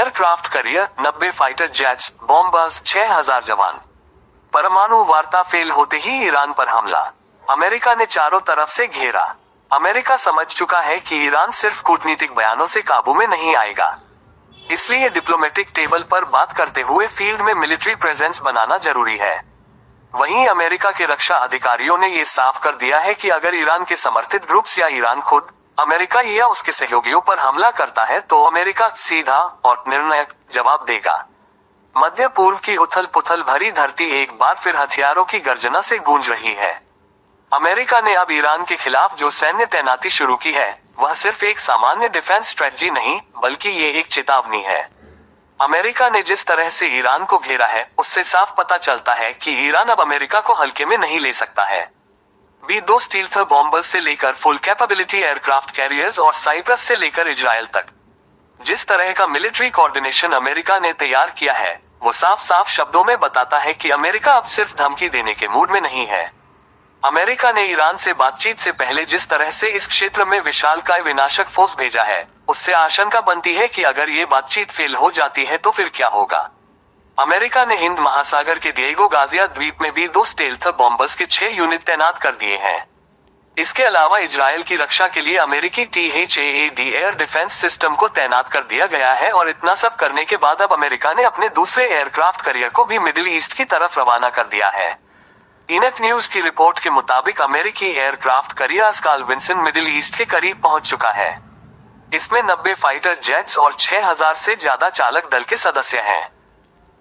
Aircraft carrier, 90 fighter jets, bombers, 6000 जवान। परमाणु वार्ता फेल होते ही ईरान पर हमला। अमेरिका ने चारों तरफ से घेरा। अमेरिका समझ चुका है कि ईरान सिर्फ कूटनीतिक बयानों से काबू में नहीं आएगा, इसलिए डिप्लोमेटिक टेबल पर बात करते हुए फील्ड में मिलिट्री प्रेजेंस बनाना जरूरी है। वहीं अमेरिका के रक्षा अधिकारियों ने ये साफ कर दिया है कि अगर ईरान के समर्थित ग्रुप्स या ईरान खुद अमेरिका या उसके सहयोगियों पर हमला करता है तो अमेरिका सीधा और निर्णायक जवाब देगा। मध्य पूर्व की उथल पुथल भरी धरती एक बार फिर हथियारों की गर्जना से गूंज रही है। अमेरिका ने अब ईरान के खिलाफ जो सैन्य तैनाती शुरू की है वह सिर्फ एक सामान्य डिफेंस स्ट्रेटजी नहीं बल्कि ये एक चेतावनी है। अमेरिका ने जिस तरह से ईरान को घेरा है उससे साफ पता चलता है कि ईरान अब अमेरिका को हल्के में नहीं ले सकता है। B-2 स्टील्थ बॉम्बर्स से लेकर फुल कैपेबिलिटी एयरक्राफ्ट कैरियर्स और साइप्रस से लेकर इजराइल तक जिस तरह का मिलिट्री कोऑर्डिनेशन अमेरिका ने तैयार किया है वो साफ साफ शब्दों में बताता है कि अमेरिका अब सिर्फ धमकी देने के मूड में नहीं है। अमेरिका ने ईरान से बातचीत से पहले जिस तरह से इस क्षेत्र में विशालकाय विनाशक फोर्स भेजा है उससे आशंका बनती है कि अगर ये बातचीत फेल हो जाती है तो फिर क्या होगा। अमेरिका ने हिंद महासागर के दिएगो गाजिया द्वीप में भी 2 स्टेल्थ बॉम्बर्स के 6 यूनिट तैनात कर दिए हैं। इसके अलावा इजराइल की रक्षा के लिए अमेरिकी THAAD एयर डिफेंस सिस्टम को तैनात कर दिया गया है और इतना सब करने के बाद अब अमेरिका ने अपने दूसरे एयरक्राफ्ट कैरियर को भी मिडिल ईस्ट की तरफ रवाना कर दिया है। इनेट न्यूज की रिपोर्ट के मुताबिक अमेरिकी aircraft carrier Carl Vinson Middle East के करीब पहुंच चुका है। इसमें 90 फाइटर जेट्स और 6000 से ज्यादा चालक दल के सदस्य हैं।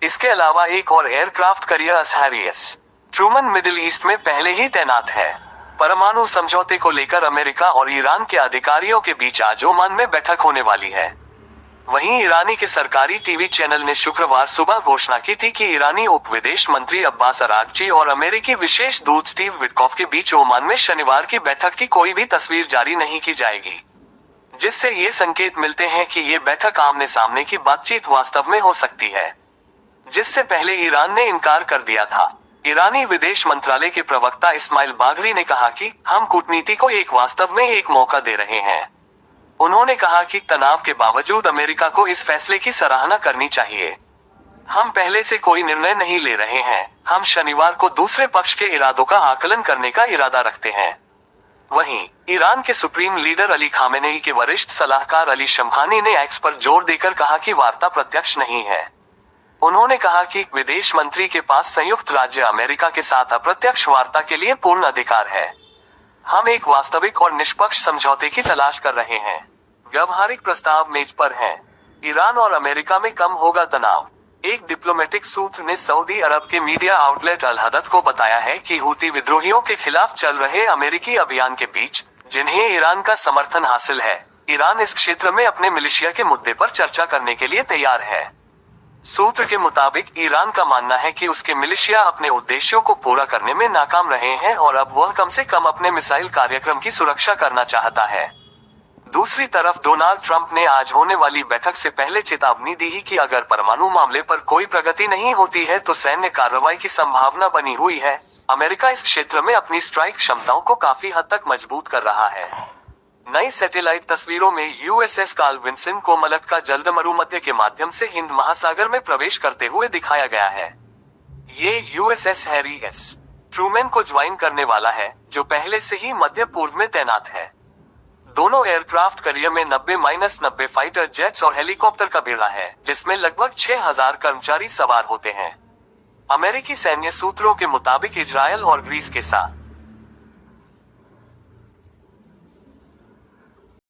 इसके अलावा एक और aircraft carrier Harry S Truman Middle East में पहले ही तैनात है। परमाणु समझौते को लेकर अमेरिका और ईरान के अधिकारियों के बीच आज ओमान में बैठक होने वाली है। वहीं ईरानी के सरकारी टीवी चैनल ने शुक्रवार सुबह घोषणा की थी कि ईरानी उप विदेश मंत्री अब्बास अरागची और अमेरिकी विशेष दूत स्टीव विटकॉफ के बीच ओमान में शनिवार की बैठक की कोई भी तस्वीर जारी नहीं की जाएगी, जिससे ये संकेत मिलते हैं कि ये बैठक आमने सामने की बातचीत वास्तव में हो सकती है, जिससे पहले ईरान ने इनकार कर दिया था। ईरानी विदेश मंत्रालय के प्रवक्ता इस्माइल बागरी ने कहा कि हम कूटनीति को वास्तव में एक मौका दे रहे हैं। उन्होंने कहा कि तनाव के बावजूद अमेरिका को इस फैसले की सराहना करनी चाहिए। हम पहले से कोई निर्णय नहीं ले रहे हैं, हम शनिवार को दूसरे पक्ष के इरादों का आकलन करने का इरादा रखते हैं। वहीं ईरान के सुप्रीम लीडर अली खामेनेई के वरिष्ठ सलाहकार अली शमखानी ने एक्स पर जोर देकर कहा कि वार्ता प्रत्यक्ष नहीं है। उन्होंने कहा कि विदेश मंत्री के पास संयुक्त राज्य अमेरिका के साथ अप्रत्यक्ष वार्ता के लिए पूर्ण अधिकार है। हम एक वास्तविक और निष्पक्ष समझौते की तलाश कर रहे हैं। व्यावहारिक प्रस्ताव मेज पर हैं। ईरान और अमेरिका में कम होगा तनाव। एक डिप्लोमेटिक सूत्र ने सऊदी अरब के मीडिया आउटलेट अल हदथ को बताया है कि हूती विद्रोहियों के खिलाफ चल रहे अमेरिकी अभियान के बीच, जिन्हें ईरान का समर्थन हासिल है, ईरान इस क्षेत्र में अपने मिलिशिया के मुद्दे पर चर्चा करने के लिए तैयार है। सूत्र के मुताबिक ईरान का मानना है कि उसके मिलिशिया अपने उद्देश्यों को पूरा करने में नाकाम रहे हैं और अब वह कम से कम अपने मिसाइल कार्यक्रम की सुरक्षा करना चाहता है। दूसरी तरफ डोनाल्ड ट्रंप ने आज होने वाली बैठक से पहले चेतावनी दी कि अगर परमाणु मामले पर कोई प्रगति नहीं होती है तो सैन्य कार्रवाई की संभावना बनी हुई है। अमेरिका इस क्षेत्र में अपनी स्ट्राइक क्षमताओं को काफी हद तक मजबूत कर रहा है। नई सैटेलाइट तस्वीरों में USS कार्ल विंसन को मलक का जल्द मरुमध्य के माध्यम से हिंद महासागर में प्रवेश करते हुए दिखाया गया है। ये USS हैरी एस ट्रूमैन को ज्वाइन करने वाला है, जो पहले से ही मध्य पूर्व में तैनात है। दोनों एयरक्राफ्ट कैरियर में 90-90 फाइटर जेट्स और हेलीकॉप्टर का बेड़ा है, जिसमें लगभग 6000 कर्मचारी सवार होते हैं। अमेरिकी सैन्य सूत्रों के मुताबिक इजरायल और ग्रीस के साथ